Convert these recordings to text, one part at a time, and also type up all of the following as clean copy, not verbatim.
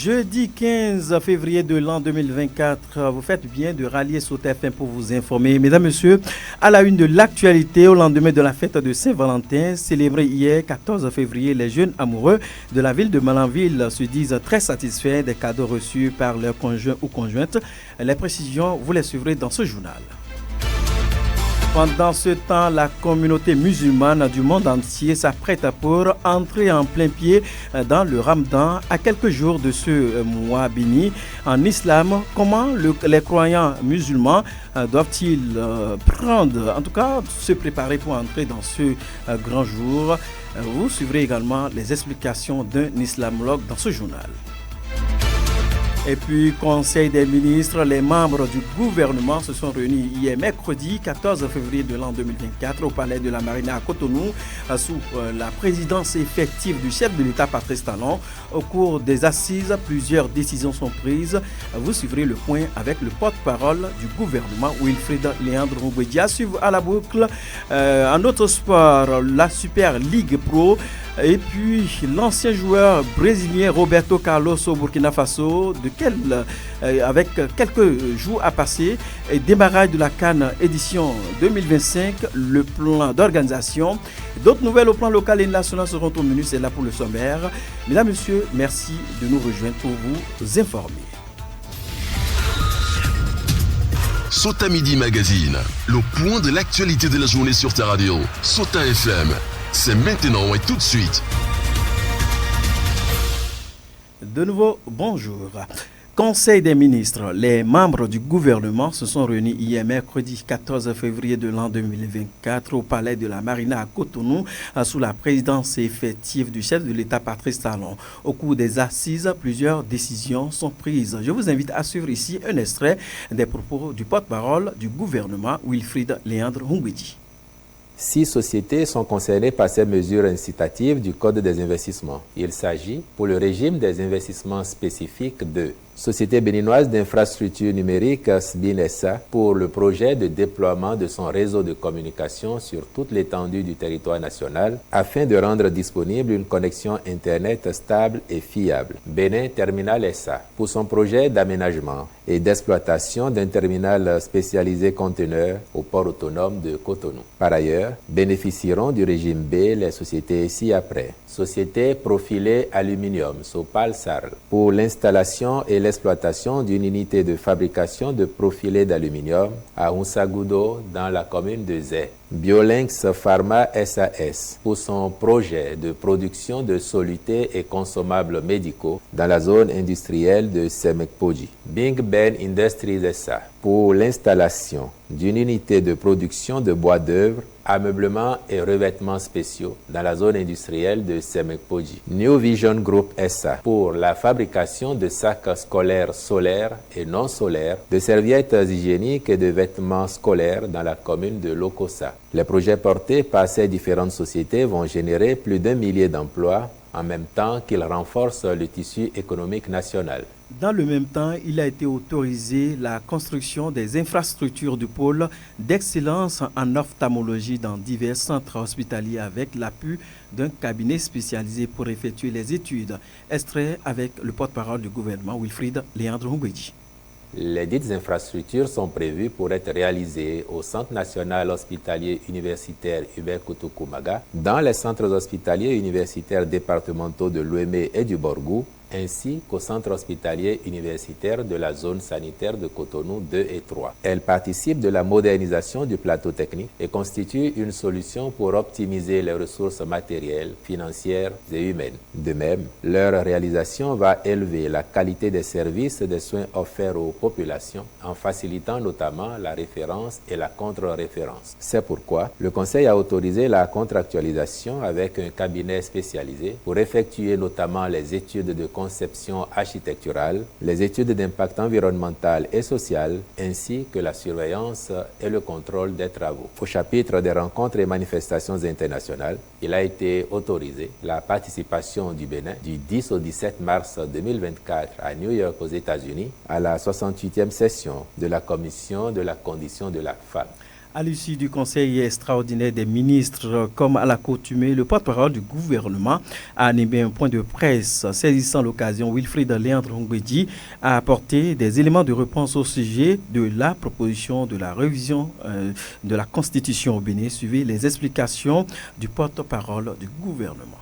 Jeudi 15 février de l'an 2024, vous faites bien de rallier sur TF1 pour vous informer. Mesdames, Messieurs, à la une de l'actualité, au lendemain de la fête de Saint-Valentin, célébrée hier 14 février, les jeunes amoureux de la ville de Malanville se disent très satisfaits des cadeaux reçus par leurs conjoints ou conjointes. Les précisions, vous les suivrez dans ce journal. Pendant ce temps, la communauté musulmane du monde entier s'apprête pour entrer en plein pied dans le Ramadan à quelques jours de ce mois béni. En islam, comment les croyants musulmans doivent-ils prendre, en tout cas se préparer pour entrer dans ce grand jour? Vous suivrez également les explications d'un islamologue dans ce journal. Et puis, Conseil des ministres, les membres du gouvernement se sont réunis hier mercredi 14 février de l'an 2024 au palais de la Marina à Cotonou sous la présidence effective du chef de l'État Patrice Talon. Au cours des assises, plusieurs décisions sont prises. Vous suivrez le point avec le porte-parole du gouvernement Wilfried Léandre Ngoubédia. Suivre à la boucle en autre sport, la Super Ligue Pro. Et puis l'ancien joueur brésilien Roberto Carlos au Burkina Faso, avec quelques jours à passer, et démarrage de la CAN édition 2025, le plan d'organisation. D'autres nouvelles au plan local et national seront au menu, c'est là pour le sommaire. Mesdames, Messieurs, merci de nous rejoindre pour vous informer. Sota Midi Magazine, le point de l'actualité de la journée sur ta radio. Sota FM. C'est maintenant et tout de suite. De nouveau, bonjour. Conseil des ministres, les membres du gouvernement se sont réunis hier mercredi 14 février de l'an 2024 au palais de la Marina à Cotonou sous la présidence effective du chef de l'État Patrice Talon. Au cours des assises, plusieurs décisions sont prises. Je vous invite à suivre ici un extrait des propos du porte-parole du gouvernement Wilfried Léandre Ngoubédia. 6 sociétés sont concernées par ces mesures incitatives du Code des investissements. Il s'agit, pour le régime des investissements spécifiques, de Société béninoise d'infrastructures numériques SBIN SA pour le projet de déploiement de son réseau de communication sur toute l'étendue du territoire national afin de rendre disponible une connexion Internet stable et fiable. Bénin Terminal SA pour son projet d'aménagement et d'exploitation d'un terminal spécialisé conteneur au port autonome de Cotonou. Par ailleurs, bénéficieront du régime B les sociétés ci-après. Société Profilé Aluminium, Sopal Sarl, pour l'installation et l'exploitation d'une unité de fabrication de profilés d'aluminium à Unsagudo dans la commune de Zé. Biolinx Pharma SAS pour son projet de production de solutés et consommables médicaux dans la zone industrielle de Semekpoji. Bing Ben Industries SA pour l'installation d'une unité de production de bois d'œuvre, ameublement et revêtements spéciaux dans la zone industrielle de Semekpoji. New Vision Group SA pour la fabrication de sacs scolaires solaires et non solaires, de serviettes hygiéniques et de vêtements scolaires dans la commune de Lokossa. Les projets portés par ces différentes sociétés vont générer plus d'1 millier d'emplois en même temps qu'ils renforcent le tissu économique national. Dans le même temps, il a été autorisé la construction des infrastructures du pôle d'excellence en ophtalmologie dans divers centres hospitaliers avec l'appui d'un cabinet spécialisé pour effectuer les études. Extrait avec le porte-parole du gouvernement Wilfried Léandre Ngoubédia. Les dites infrastructures sont prévues pour être réalisées au Centre national hospitalier universitaire Hubert Koutoukou-Maga, dans les centres hospitaliers universitaires départementaux de Lomé et du Borgou, ainsi qu'au centre hospitalier universitaire de la zone sanitaire de Cotonou 2 et 3. Elles participent de la modernisation du plateau technique et constituent une solution pour optimiser les ressources matérielles, financières et humaines. De même, leur réalisation va élever la qualité des services et des soins offerts aux populations en facilitant notamment la référence et la contre-référence. C'est pourquoi le Conseil a autorisé la contractualisation avec un cabinet spécialisé pour effectuer notamment les études de conception architecturale, les études d'impact environnemental et social, ainsi que la surveillance et le contrôle des travaux. Au chapitre des rencontres et manifestations internationales, il a été autorisé la participation du Bénin du 10 au 17 mars 2024 à New York aux États-Unis à la 68e session de la Commission de la condition de la femme. À l'issue du Conseil extraordinaire des ministres, comme à l'accoutumée, le porte-parole du gouvernement a animé un point de presse. Saisissant l'occasion, Wilfried Léandre Ngwedji a apporté des éléments de réponse au sujet de la proposition de la révision de la Constitution au Bénin. Suivez les explications du porte-parole du gouvernement.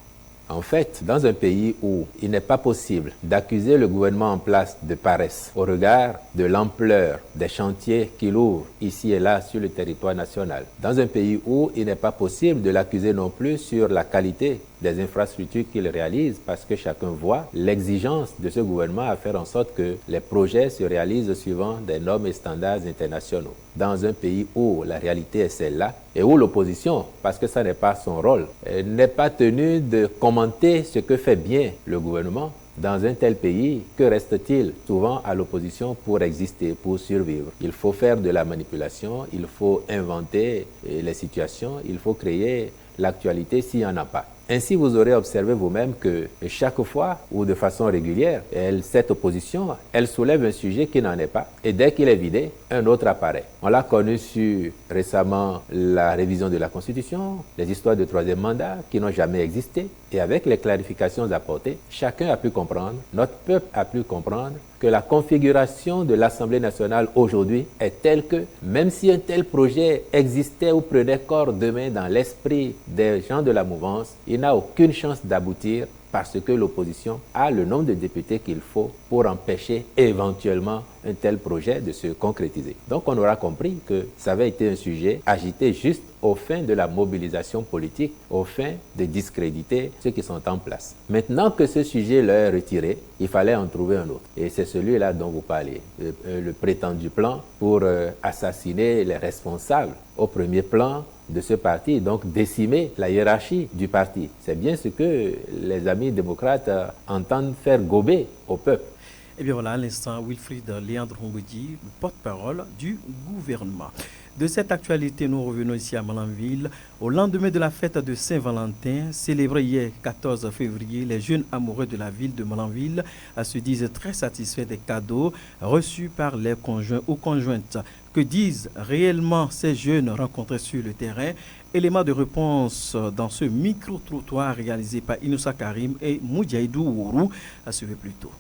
En fait, dans un pays où il n'est pas possible d'accuser le gouvernement en place de paresse au regard de l'ampleur des chantiers qu'il ouvre ici et là sur le territoire national, dans un pays où il n'est pas possible de l'accuser non plus sur la qualité des infrastructures qu'il réalise, parce que chacun voit l'exigence de ce gouvernement à faire en sorte que les projets se réalisent suivant des normes et standards internationaux. Dans un pays où la réalité est celle-là, et où l'opposition, parce que ça n'est pas son rôle, n'est pas tenue de commenter ce que fait bien le gouvernement, dans un tel pays, que reste-t-il souvent à l'opposition pour exister, pour survivre? Il faut faire de la manipulation, il faut inventer les situations, il faut créer l'actualité s'il n'y en a pas. Ainsi, vous aurez observé vous-même que chaque fois ou de façon régulière, cette opposition, elle soulève un sujet qui n'en est pas. Et dès qu'il est vidé, un autre apparaît. On l'a connu sur récemment la révision de la Constitution, les histoires de troisième mandat qui n'ont jamais existé. Et avec les clarifications apportées, chacun a pu comprendre, notre peuple a pu comprendre que la configuration de l'Assemblée nationale aujourd'hui est telle que même si un tel projet existait ou prenait corps demain dans l'esprit des gens de la mouvance, il n'a aucune chance d'aboutir parce que l'opposition a le nombre de députés qu'il faut pour empêcher éventuellement un tel projet de se concrétiser. Donc on aura compris que ça avait été un sujet agité juste aux fins de la mobilisation politique, aux fins de discréditer ceux qui sont en place. Maintenant que ce sujet leur est retiré, il fallait en trouver un autre. Et c'est celui-là dont vous parlez, le prétendu plan pour assassiner les responsables au premier plan de ce parti, donc décimer la hiérarchie du parti. C'est bien ce que les amis démocrates entendent faire gober au peuple. Et bien voilà, à l'instant, Wilfried Léandre Ngwedji, le porte-parole du gouvernement. De cette actualité, nous revenons ici à Malanville. Au lendemain de la fête de Saint-Valentin, célébrée hier 14 février, les jeunes amoureux de la ville de Malanville se disent très satisfaits des cadeaux reçus par les conjoints ou conjointes. Que disent réellement ces jeunes rencontrés sur le terrain? Élément de réponse dans ce micro-trottoir réalisé par Inoussa Karim et Moudjaïdou Ourou. À suivre plus tôt.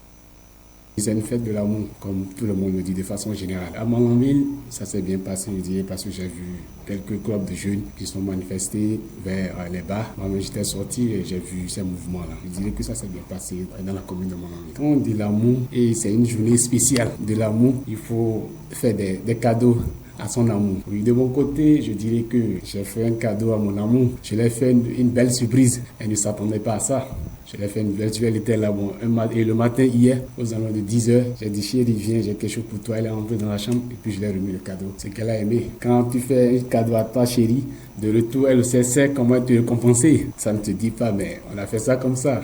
C'est une fête de l'amour, comme tout le monde le dit de façon générale. À Malanville, ça s'est bien passé, je dirais, parce que j'ai vu quelques clubs de jeunes qui sont manifestés vers les bars. Moi-même, j'étais sorti et j'ai vu ces mouvements-là. Je dirais que ça s'est bien passé dans la commune de Malanville. Quand on dit l'amour, et c'est une journée spéciale de l'amour, il faut faire des cadeaux à son amour. Oui, de mon côté, je dirais que j'ai fait un cadeau à mon amour. Je l'ai fait une belle surprise. Elle ne s'attendait pas à ça. Je l'ai fait une belle surprise. Elle était là. Bon, et le matin, hier, aux alentours de 10h, j'ai dit, chérie, viens, j'ai quelque chose pour toi. Elle est entrée dans la chambre et puis je lui ai remis le cadeau. C'est qu'elle a aimé. Quand tu fais un cadeau à ta chérie, de retour, elle sait comment te récompenser. Ça ne te dit pas, mais on a fait ça comme ça.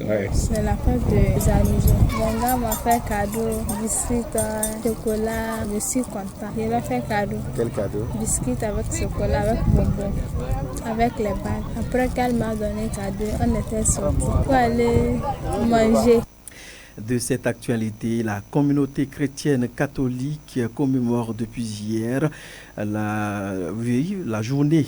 Ouais. C'est la fête des amis. Mon gars m'a fait cadeau, biscuits, chocolat. Je suis content. Il m'a fait cadeau. Quel cadeau? Biscuits avec chocolat, avec bonbons, avec les bagues. Après qu'elle m'a donné cadeau, on était sortis pour aller manger. De cette actualité, la communauté chrétienne catholique commémore depuis hier la journée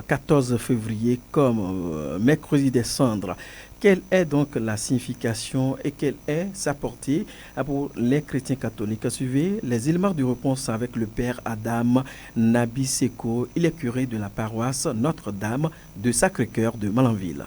14 février comme mercredi des cendres. Quelle est donc la signification et quelle est sa portée pour les chrétiens catholiques? Suivez les éléments de réponse avec le père Adam Nabi Seko. Il est curé de la paroisse Notre-Dame de Sacré-Cœur de Malanville.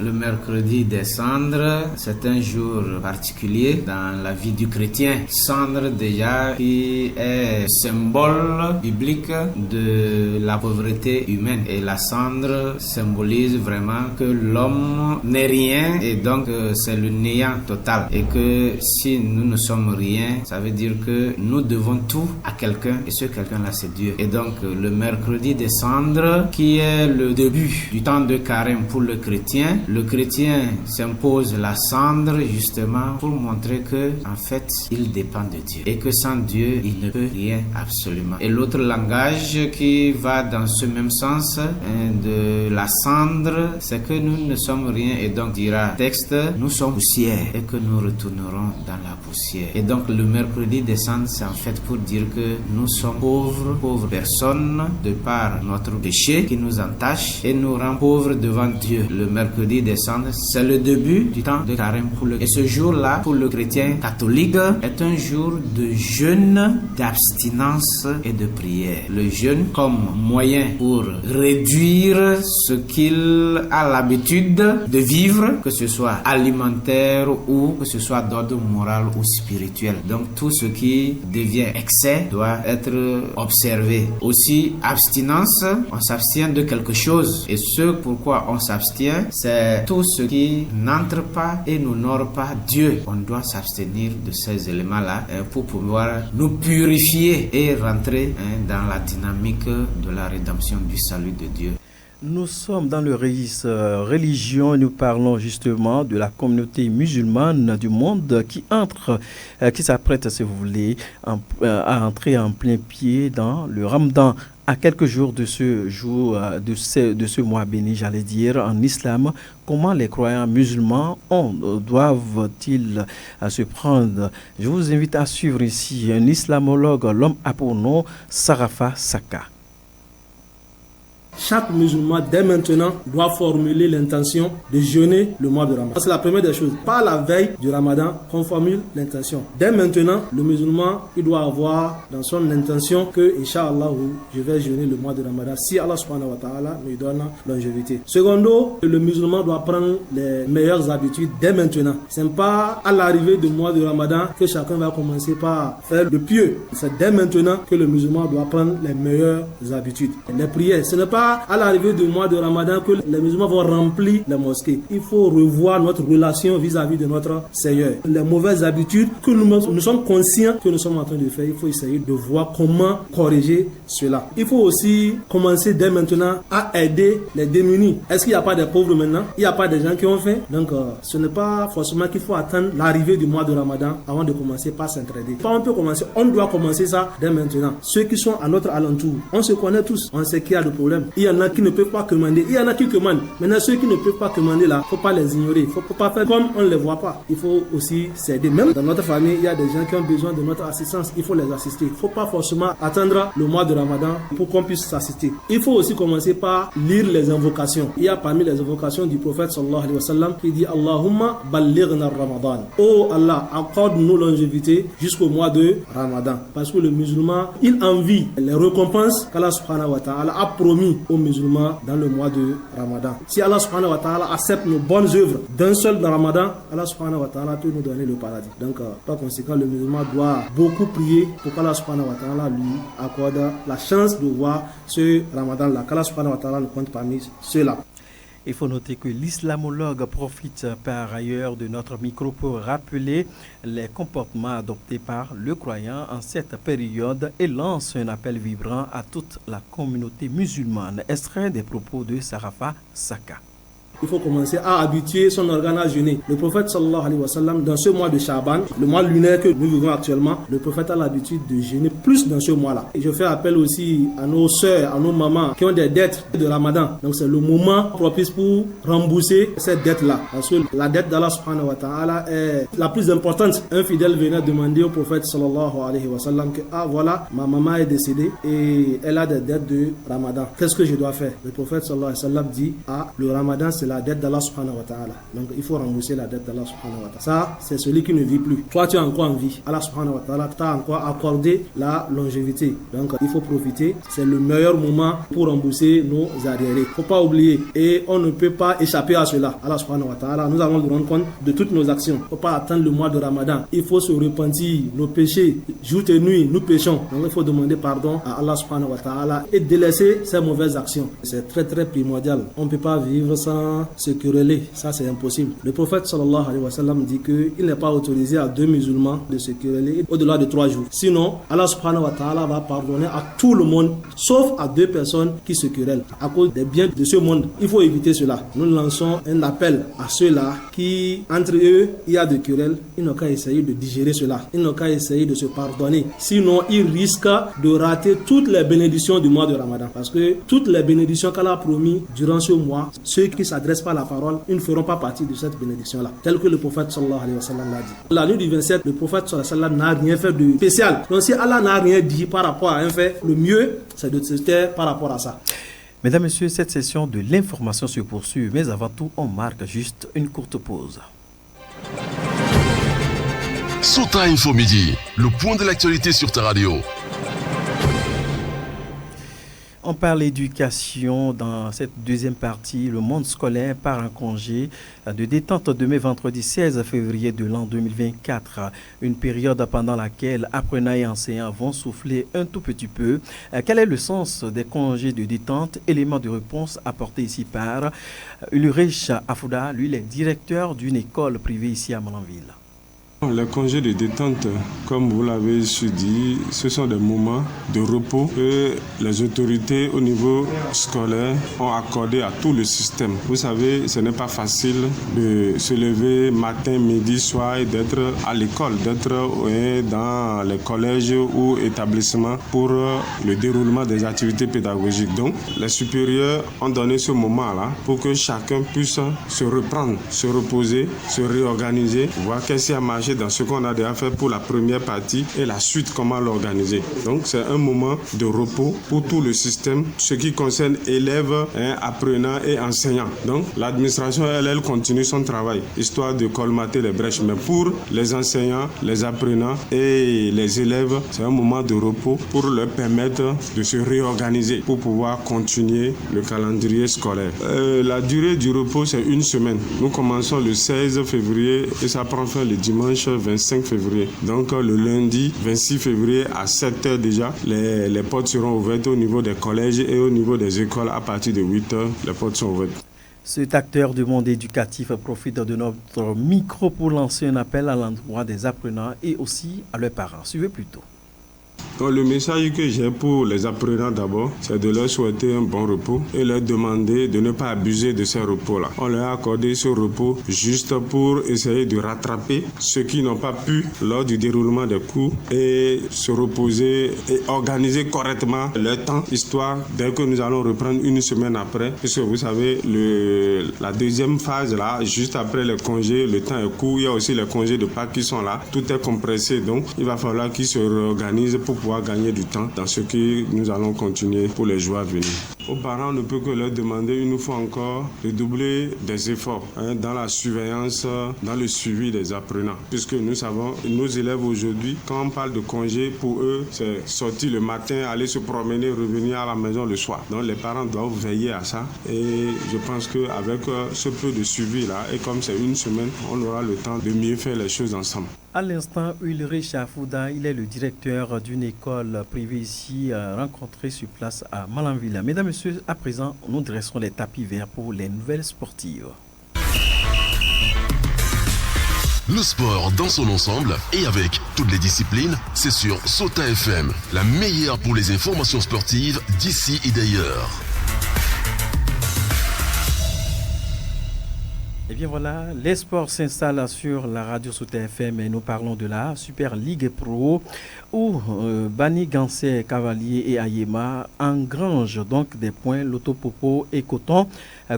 Le mercredi des cendres, c'est un jour particulier dans la vie du chrétien. Cendre déjà qui est symbole biblique de la pauvreté humaine. Et la cendre symbolise vraiment que l'homme n'est rien et donc c'est le néant total. Et que si nous ne sommes rien, ça veut dire que nous devons tout à quelqu'un et ce quelqu'un-là c'est Dieu. Et donc le mercredi des cendres qui est le début du temps de carême pour le chrétien, le chrétien s'impose la cendre justement pour montrer que en fait il dépend de Dieu et que sans Dieu il ne peut rien absolument. Et l'autre langage qui va dans ce même sens de la cendre, c'est que nous ne sommes rien, et donc dira texte, nous sommes poussière et que nous retournerons dans la poussière. Et donc le mercredi des cendres, c'est en fait pour dire que nous sommes pauvres personnes de par notre péché qui nous entache et nous rend pauvres devant Dieu. Le mercredi des cendres, c'est le début du temps de carême et ce jour-là, pour le chrétien catholique, est un jour de jeûne, d'abstinence et de prière. Le jeûne comme moyen pour réduire ce qu'il a l'habitude de vivre, que ce soit alimentaire ou que ce soit d'ordre moral ou spirituel. Donc tout ce qui devient excès doit être observé. Aussi, abstinence, on s'abstient de quelque chose. Et ce pourquoi on s'abstient, c'est tout ce qui n'entre pas et n'honore pas Dieu. On doit s'abstenir de ces éléments-là pour pouvoir nous purifier et rentrer dans la dynamique de la rédemption du salut de Dieu. Nous sommes dans le registre religion et nous parlons justement de la communauté musulmane du monde qui s'apprête, si vous voulez, à entrer en plein pied dans le Ramadan. À quelques jours de ce jour, de ce mois béni, j'allais dire, en islam, comment les croyants musulmans doivent-ils se prendre? Je vous invite à suivre ici un islamologue, l'homme a pour nom Sarafa Saka. Chaque musulman, dès maintenant, doit formuler l'intention de jeûner le mois de Ramadan. C'est la première des choses. Pas la veille du Ramadan qu'on formule l'intention. Dès maintenant, le musulman, il doit avoir dans son intention que, Inch'Allah, je vais jeûner le mois de Ramadan si Allah subhanahu wa ta'ala me donne longévité. Secondo, le musulman doit prendre les meilleures habitudes dès maintenant. Ce n'est pas à l'arrivée du mois de Ramadan que chacun va commencer par faire le pieux. C'est dès maintenant que le musulman doit prendre les meilleures habitudes. Les prières, ce n'est pas à l'arrivée du mois de Ramadan que les musulmans vont remplir les mosquées. Il faut revoir notre relation vis-à-vis de notre Seigneur. Les mauvaises habitudes que nous sommes conscients que nous sommes en train de faire, il faut essayer de voir comment corriger cela. Il faut aussi commencer dès maintenant à aider les démunis. Est-ce qu'il n'y a pas des pauvres maintenant? Il n'y a pas des gens qui ont faim? Donc ce n'est pas forcément qu'il faut attendre l'arrivée du mois de Ramadan avant de commencer par s'entraider. On peut commencer, on doit commencer ça dès maintenant. Ceux qui sont à notre alentour, on se connaît tous, on sait qu'il y a des problèmes. Il y en a qui ne peuvent pas commander, il y en a qui commandent. Maintenant, ceux qui ne peuvent pas commander là, il ne faut pas les ignorer. Il ne faut pas faire comme on ne les voit pas. Il faut aussi s'aider. Même dans notre famille, il y a des gens qui ont besoin de notre assistance. Il faut les assister. Il ne faut pas forcément attendre le mois de Ramadan pour qu'on puisse s'assister. Il faut aussi commencer par lire les invocations. Il y a parmi les invocations du prophète sallallahu alayhi wa sallam qui dit Allahumma ballighna Ramadan. Oh Allah, accorde-nous longévité jusqu'au mois de Ramadan. Parce que le musulman, il envie les récompenses qu'Allah subhanahu wa ta'ala a promis aux musulmans dans le mois de Ramadan. Si Allah subhanahu wa ta'ala accepte nos bonnes œuvres d'un seul dans Ramadan, Allah subhanahu wa ta'ala peut nous donner le paradis. Donc par conséquent, le musulman doit beaucoup prier pour qu'Allah subhanahu wa ta'ala lui accorde la chance de voir ce Ramadan là, qu'Allah subhanahu wa ta'ala nous compte parmi ceux-là. Il faut noter que l'islamologue profite par ailleurs de notre micro pour rappeler les comportements adoptés par le croyant en cette période et lance un appel vibrant à toute la communauté musulmane. Extrait des propos de Sarafa Saka. Il faut commencer à habituer son organe à jeûner. Le prophète sallallahu alayhi wa sallam, dans ce mois de Shaban, le mois lunaire que nous vivons actuellement, le prophète a l'habitude de jeûner plus dans ce mois-là. Et je fais appel aussi à nos sœurs, à nos mamans qui ont des dettes de Ramadan. Donc c'est le moment propice pour rembourser cette dette-là. Parce que la dette d'Allah subhanahu wa ta'ala est la plus importante. Un fidèle venait demander au prophète sallallahu alayhi wa sallam que voilà, ma maman est décédée et elle a des dettes de Ramadan. Qu'est-ce que je dois faire? Le prophète sallallahu alayhi wa sallam dit le Ramadan c'est la dette d'Allah subhanahu wa ta'ala. Donc il faut rembourser la dette d'Allah subhanahu wa ta'ala. Ça, c'est celui qui ne vit plus. Toi, tu es encore en vie. Allah subhanahu wa ta'ala t'a encore accordé la longévité. Donc il faut profiter. C'est le meilleur moment pour rembourser nos arriérés. Il ne faut pas oublier. Et on ne peut pas échapper à cela. Allah subhanahu wa ta'ala, nous allons nous rendre compte de toutes nos actions. Il ne faut pas attendre le mois de Ramadan. Il faut se repentir. Nos péchés, jour et nuit, nous péchons. Donc il faut demander pardon à Allah subhanahu wa ta'ala et délaisser ces mauvaises actions. C'est très très primordial. On ne peut pas vivre sans sans se quereller. Ça, c'est impossible. Le prophète sallallahu alayhi wa sallam dit qu'il n'est pas autorisé à 2 musulmans de se quereller au-delà de 3 jours. Sinon, Allah subhanahu wa ta'ala va pardonner à tout le monde, sauf à 2 personnes qui se querellent à cause des biens de ce monde. Il faut éviter cela. Nous lançons un appel à ceux-là qui, entre eux, il y a de querelles. Ils n'ont qu'à essayer de digérer cela. Ils n'ont qu'à essayer de se pardonner. Sinon, ils risquent de rater toutes les bénédictions du mois de Ramadan. Parce que toutes les bénédictions qu'Allah a promis durant ce mois, ceux qui ne s'adressent pas à la parole, ils ne feront pas partie de cette bénédiction-là. Tel que le prophète sallallahu alayhi wa sallam l'a dit. La nuit du 27, le prophète sallallahu alayhi wa sallam n'a rien fait de spécial. Donc si Allah n'a rien dit par rapport à un fait, le mieux, c'est de se taire par rapport à ça. Mesdames, Messieurs, cette session de l'information se poursuit, mais avant tout, on marque juste une courte pause. Sota Info Midi, le point de l'actualité sur ta radio. On parle éducation dans cette deuxième partie. Le monde scolaire part en congé de détente demain vendredi 16 février de l'an 2024. Une période pendant laquelle apprenants et enseignants vont souffler un tout petit peu. Quel est le sens des congés de détente? Élément de réponse apporté ici par Ulrich Afouda, lui, il est directeur d'une école privée ici à Malanville. Les congés de détente, comme vous l'avez dit, ce sont des moments de repos que les autorités au niveau scolaire ont accordé à tout le système. Vous savez, ce n'est pas facile de se lever matin, midi, soir et d'être à l'école, d'être dans les collèges ou établissements pour le déroulement des activités pédagogiques. Donc, les supérieurs ont donné ce moment-là pour que chacun puisse se reprendre, se reposer, se réorganiser, voir qu'est-ce qui a marché dans ce qu'on a déjà fait pour la première partie et la suite, comment l'organiser. Donc c'est un moment de repos pour tout le système, ce qui concerne élèves, apprenants et enseignants. Donc l'administration, elle continue son travail, histoire de colmater les brèches. Mais pour les enseignants, les apprenants et les élèves, c'est un moment de repos pour leur permettre de se réorganiser pour pouvoir continuer le calendrier scolaire. La durée du repos, c'est 1 semaine. Nous commençons le 16 février et ça prend fin le dimanche 25 février. Donc le lundi 26 février à 7h déjà, les portes seront ouvertes au niveau des collèges et au niveau des écoles. À partir de 8h, les portes sont ouvertes. Cet acteur du monde éducatif profite de notre micro pour lancer un appel à l'endroit des apprenants et aussi à leurs parents. Suivez plutôt. Donc, le message que j'ai pour les apprenants d'abord, c'est de leur souhaiter un bon repos et leur demander de ne pas abuser de ces repos-là. On leur a accordé ce repos juste pour essayer de rattraper ceux qui n'ont pas pu lors du déroulement des cours et se reposer et organiser correctement leur temps, histoire dès que nous allons reprendre 1 semaine après. Puisque vous savez, la deuxième phase là, juste après les congés, le temps est court, il y a aussi les congés de Pâques qui sont là, tout est compressé, donc il va falloir qu'ils se réorganisent pour pouvoir gagner du temps dans ce que nous allons continuer pour les jours à venir. Aux parents, on ne peut que leur demander une fois encore de doubler des efforts dans la surveillance, dans le suivi des apprenants. Puisque nous savons, nos élèves aujourd'hui, quand on parle de congé, pour eux, c'est sortir le matin, aller se promener, revenir à la maison le soir. Donc les parents doivent veiller à ça. Et je pense qu'avec ce peu de suivi-là, et comme c'est 1 semaine, on aura le temps de mieux faire les choses ensemble. À l'instant, Ulrich Afouda, il est le directeur d'une école privée ici, rencontré sur place à Malanville. Mesdames et messieurs, à présent, nous dressons les tapis verts pour les nouvelles sportives. Le sport dans son ensemble et avec toutes les disciplines, c'est sur Sota FM, la meilleure pour les informations sportives d'ici et d'ailleurs. Et bien voilà, les sports s'installent sur la radio Sota FM et nous parlons de la Super Ligue Pro où Bani Gansé, Cavalier et Ayema engrangent donc des points. Lotopopo et Coton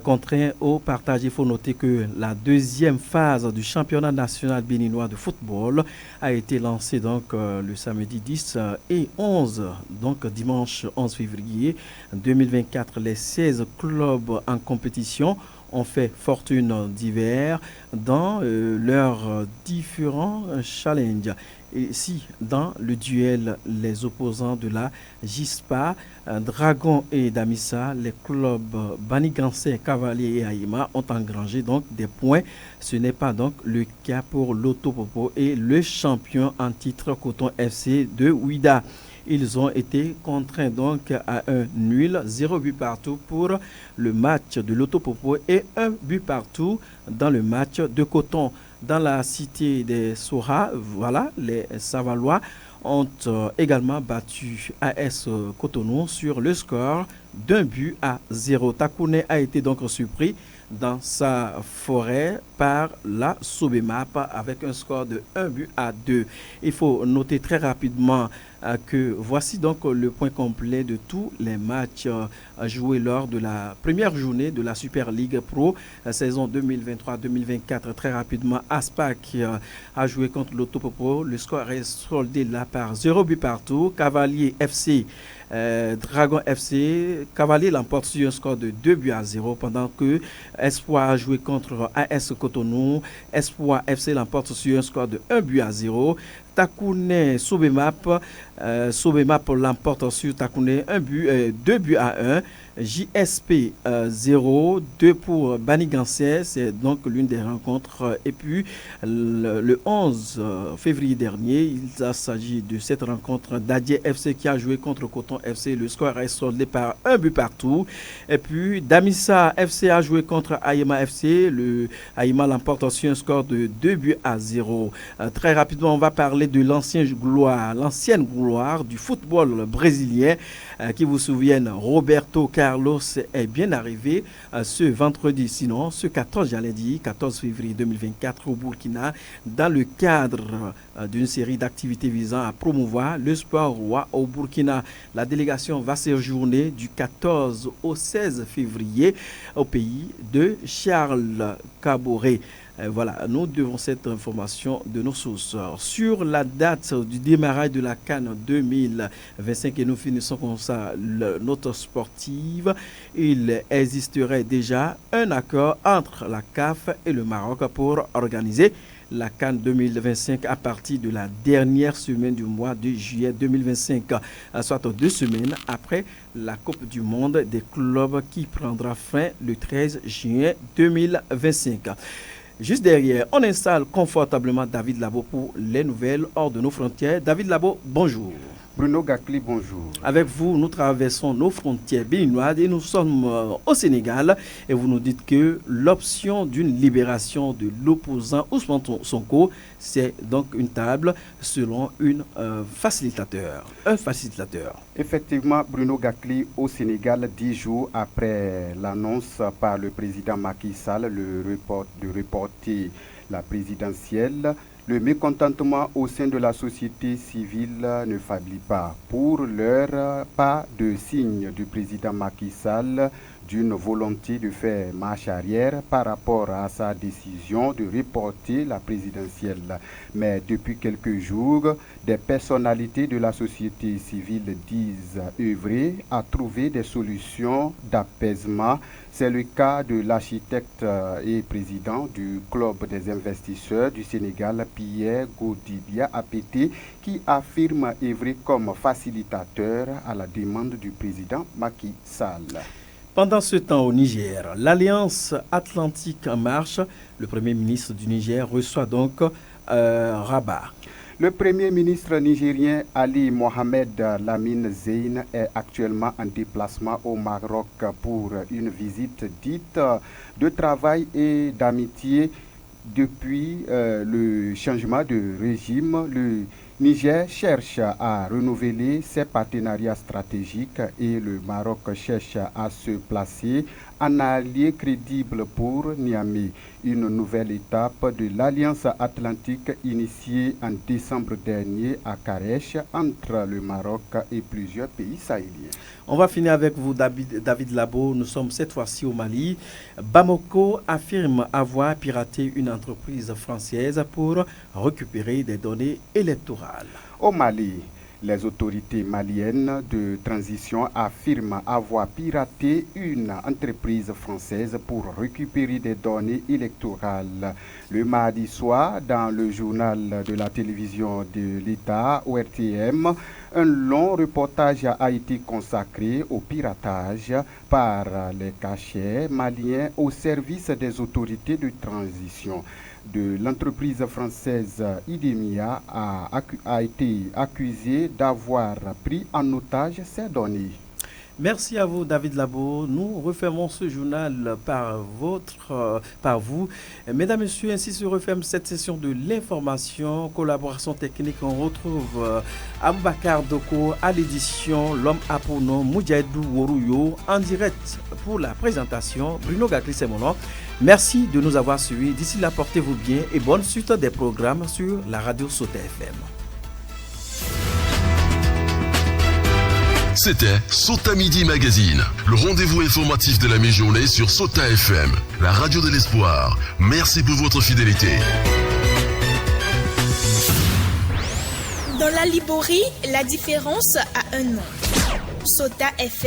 contraints au partage. Il faut noter que la deuxième phase du championnat national béninois de football a été lancée donc le samedi 10 et 11, donc dimanche 11 février 2024. Les 16 clubs en compétition ont fait fortune d'hiver dans leurs différents challenges. Et si dans le duel, les opposants de la GISPA, Dragon et Damissa, les clubs Banigansé, Cavalier et Aïma ont engrangé donc des points. Ce n'est pas donc le cas pour Lotopopo et le champion en titre Coton FC de Ouida. Ils ont été contraints donc à un nul, 0 but partout pour le match de l'Autopopo et 1 but partout dans le match de Coton. Dans la cité des Sora, voilà, les Savalois ont également battu AS Cotonou sur le score d'1 but à 0. Takouné a été donc surpris dans sa forêt par la Sobemap avec un score de 1 but à 2. Il faut noter très rapidement que voici donc le point complet de tous les matchs joués lors de la première journée de la Super League Pro saison 2023-2024. Très rapidement, Aspac a joué contre l'Autopopo. Le score est soldé là par 0 but partout. Cavalier FC, Dragon FC, Cavalier l'emporte sur un score de 2 buts à 0 pendant que Espoir a joué contre AS Cotonou. Espoir FC l'emporte sur un score de 1 but à 0. Takouné Sobemap, Sobemap l'emporte sur Takouné 2 buts à 1. JSP 0, 2 pour Banigansé, c'est donc l'une des rencontres. Et puis le 11 février dernier, il s'agit de cette rencontre d'Adié FC qui a joué contre Coton FC. Le score est soldé par 1 but partout. Et puis Damissa FC a joué contre Aïma FC. Le Aïma l'emporte sur un score de 2 buts à 0. Très rapidement, on va parler de l'ancienne gloire du football brésilien. Qui vous souviennent, Roberto Carlos est bien arrivé ce vendredi, sinon ce 14 février 2024 au Burkina, dans le cadre d'une série d'activités visant à promouvoir le sport roi au Burkina. La délégation va séjourner du 14 au 16 février au pays de Charles Caboret. Voilà, nous devons cette information de nos sources. Sur la date du démarrage de la CAN 2025, et nous finissons comme ça notre sportive, il existerait déjà un accord entre la CAF et le Maroc pour organiser la CAN 2025 à partir de la dernière semaine du mois de juillet 2025, soit 2 semaines après la Coupe du Monde des clubs qui prendra fin le 13 juin 2025. Juste derrière, on installe confortablement David Labo pour les nouvelles hors de nos frontières. David Labo, bonjour. Bruno Gakli, bonjour. Avec vous, nous traversons nos frontières béninoises et nous sommes au Sénégal. Et vous nous dites que l'option d'une libération de l'opposant Ousmane Sonko, c'est donc une table selon un facilitateur. Effectivement, Bruno Gakli, au Sénégal, 10 jours après l'annonce par le président Macky Sall de reporter la présidentielle, le mécontentement au sein de la société civile ne faiblit pas. Pour l'heure, pas de signe du président Macky Sall d'une volonté de faire marche arrière par rapport à sa décision de reporter la présidentielle. Mais depuis quelques jours, des personnalités de la société civile disent œuvrer à trouver des solutions d'apaisement. C'est le cas de l'architecte et président du Club des investisseurs du Sénégal, Pierre Godibia Apété, qui affirme œuvrer comme facilitateur à la demande du président Macky Sall. Pendant ce temps au Niger, l'Alliance Atlantique en marche, le Premier ministre du Niger reçoit donc Rabat. Le Premier ministre nigérien Ali Mohamed Lamine Zeyn est actuellement en déplacement au Maroc pour une visite dite de travail et d'amitié. Depuis le changement de régime, le Niger cherche à renouveler ses partenariats stratégiques et le Maroc cherche à se placer en allié crédible pour Niamey. Une nouvelle étape de l'Alliance Atlantique initiée en décembre dernier à Karech entre le Maroc et plusieurs pays sahéliens. On va finir avec vous, David Labo. Nous sommes cette fois-ci au Mali. Bamako affirme avoir piraté une entreprise française pour récupérer des données électorales. Au Mali, les autorités maliennes de transition affirment avoir piraté une entreprise française pour récupérer des données électorales. Le mardi soir, dans le journal de la télévision de l'État, ORTM, Un long reportage a été consacré au piratage par les cachets maliens au service des autorités de transition. De l'entreprise française Idemia a été accusée d'avoir pris en otage ces données. Merci à vous, David Labo. Nous refermons ce journal par vous. Mesdames, Messieurs, ainsi se referme cette session de l'information, collaboration technique. On retrouve Aboubakar Doko à l'édition, l'homme à pronom Moudjahidou Worouyo en direct pour la présentation. Bruno Gakli, c'est mon nom. Merci de nous avoir suivis. D'ici là, portez-vous bien et bonne suite des programmes sur la radio Sota FM. C'était Sota Midi Magazine, le rendez-vous informatif de la mi-journée sur Sota FM, la radio de l'espoir. Merci pour votre fidélité. Dans la Liborie, la différence a un nom. Sota FM.